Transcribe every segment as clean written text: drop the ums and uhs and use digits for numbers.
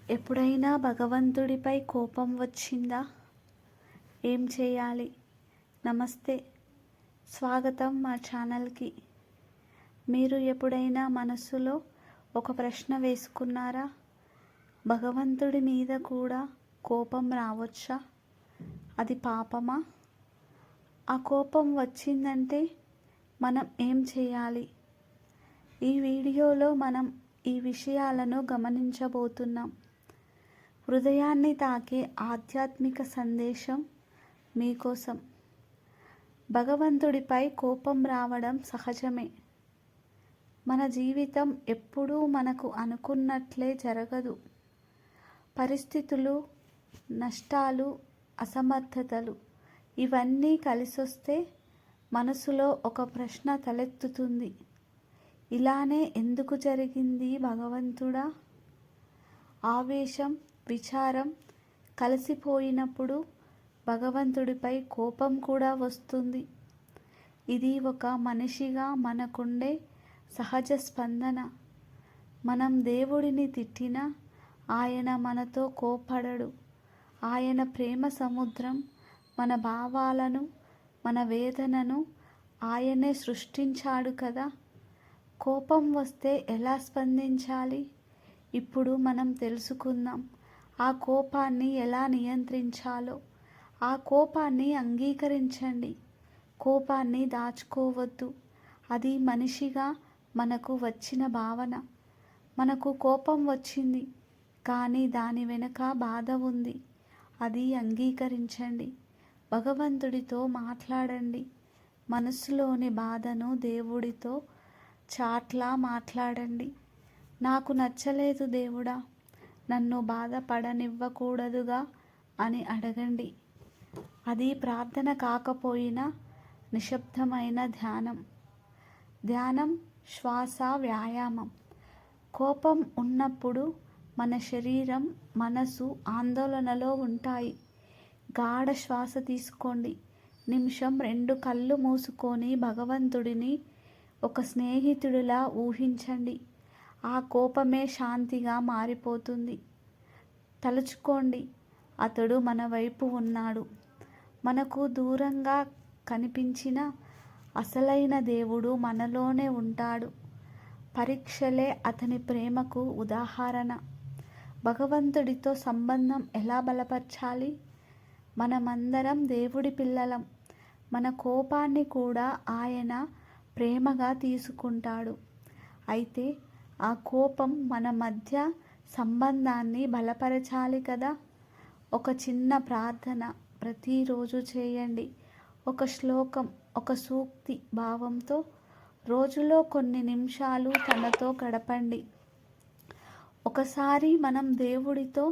ఎప్పుడైనా భగవంతుడిపై కోపం వచ్చిందా? ఏం చేయాలి? నమస్తే, స్వాగతం మా ఛానల్కి. మీరు ఎప్పుడైనా మనసులో ఒక ప్రశ్న వేసుకున్నారా? భగవంతుడి మీద కూడా కోపం రావచ్చా? అది పాపమా? ఆ కోపం వచ్చిందంటే మనం ఏం చేయాలి? ఈ వీడియోలో మనం ఈ విషయాలను గమనించబోతున్నాం. హృదయాన్ని తాకే ఆధ్యాత్మిక సందేశం మీకోసం. భగవంతుడిపై కోపం రావడం సహజమే. మన జీవితం ఎప్పుడూ మనకు అనుకున్నట్లే జరగదు. పరిస్థితులు, నష్టాలు, అసమర్థతలు ఇవన్నీ కలిసొస్తే మనసులో ఒక ప్రశ్న తలెత్తుతుంది. ఇలానే ఎందుకు జరిగింది భగవంతుడా? ఆవేశం, విచారం కలిసిపోయినప్పుడు భగవంతుడిపై కోపం కూడా వస్తుంది. ఇది ఒక మనిషిగా మనకుండే సహజ స్పందన. మనం దేవుడిని తిట్టినా ఆయన మనతో కోపడడు. ఆయన ప్రేమ సముద్రం. మన భావాలను, మన వేదనను ఆయనే సృష్టించాడు కదా. కోపం వస్తే ఎలా స్పందించాలి? ఇప్పుడు మనం తెలుసుకుందాం. ఆ కోపాన్ని ఎలా నియంత్రించాలో. ఆ కోపాన్ని అంగీకరించండి. కోపాన్ని దాచుకోవద్దు. అది మనిషిగా మనకు వచ్చిన భావన. మనకు కోపం వచ్చింది, కానీ దాని వెనుక బాధ ఉంది. అది అంగీకరించండి. భగవంతుడితో మాట్లాడండి. మనసులోని బాధను దేవుడితో చాట్లా మాట్లాడండి. నాకు నచ్చలేదు దేవుడా, నన్ను బాధపడనివ్వకూడదుగా అని అడగండి. అది ప్రార్థన కాకపోయినా నిశ్శబ్దమైన ధ్యానం. ధ్యానం శ్వాస వ్యాయామం. కోపం ఉన్నప్పుడు మన శరీరం, మనసు ఆందోళనలో ఉంటాయి. గాఢ శ్వాస తీసుకోండి. నిమిషం 2 కళ్ళు మూసుకొని భగవంతుడిని ఒక స్నేహితుడిలా ఊహించండి. ఆ కోపమే శాంతిగా మారిపోతుంది. తలుచుకోండి, అతడు మన వైపు ఉన్నాడు. మనకు దూరంగా కనిపించిన అసలైన దేవుడు మనలోనే ఉంటాడు. పరీక్షలే అతని ప్రేమకు ఉదాహరణ. భగవంతుడితో సంబంధం ఎలా బలపరచాలి? మనమందరం దేవుడి పిల్లలం. మన కోపాన్ని కూడా ఆయన ప్రేమగా తీసుకుంటాడు. అయితే ఆ కోపం మన మధ్య సంబంధాన్ని బలపరచాలి కదా. ఒక చిన్న ప్రార్థన ప్రతిరోజు చేయండి. ఒక శ్లోకం, ఒక సూక్తి భావంతో రోజులో కొన్ని నిమిషాలు తనతో గడపండి. ఒకసారి మనం దేవుడితో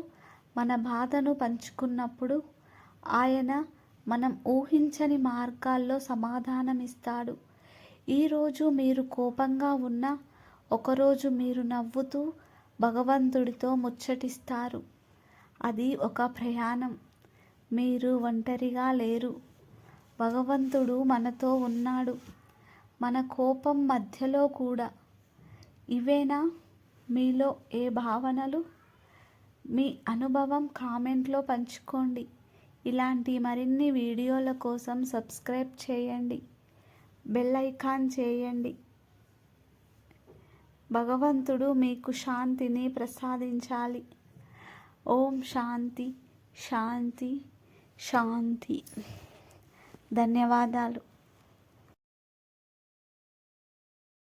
మన బాధను పంచుకున్నప్పుడు ఆయన మనం ఊహించని మార్గాల్లో సమాధానమిస్తాడు. ఈరోజు మీరు కోపంగా ఉన్నా ఒకరోజు మీరు నవ్వుతూ భగవంతుడితో ముచ్చటిస్తారు. అది ఒక ప్రయాణం. మీరు ఒంటరిగా లేరు. భగవంతుడు మనతో ఉన్నాడు, మన కోపం మధ్యలో కూడా. ఇవేనా మీలో ఏ భావనలు? మీ అనుభవం కామెంట్లో పంచుకోండి. ఇలాంటి మరిన్ని వీడియోల కోసం సబ్స్క్రైబ్ చేయండి, బెల్ ఐకాన్ చేయండి. భగవంతుడు మీకు శాంతిని ప్రసాదించాలి. ఓం శాంతి శాంతి శాంతి. ధన్యవాదాలు.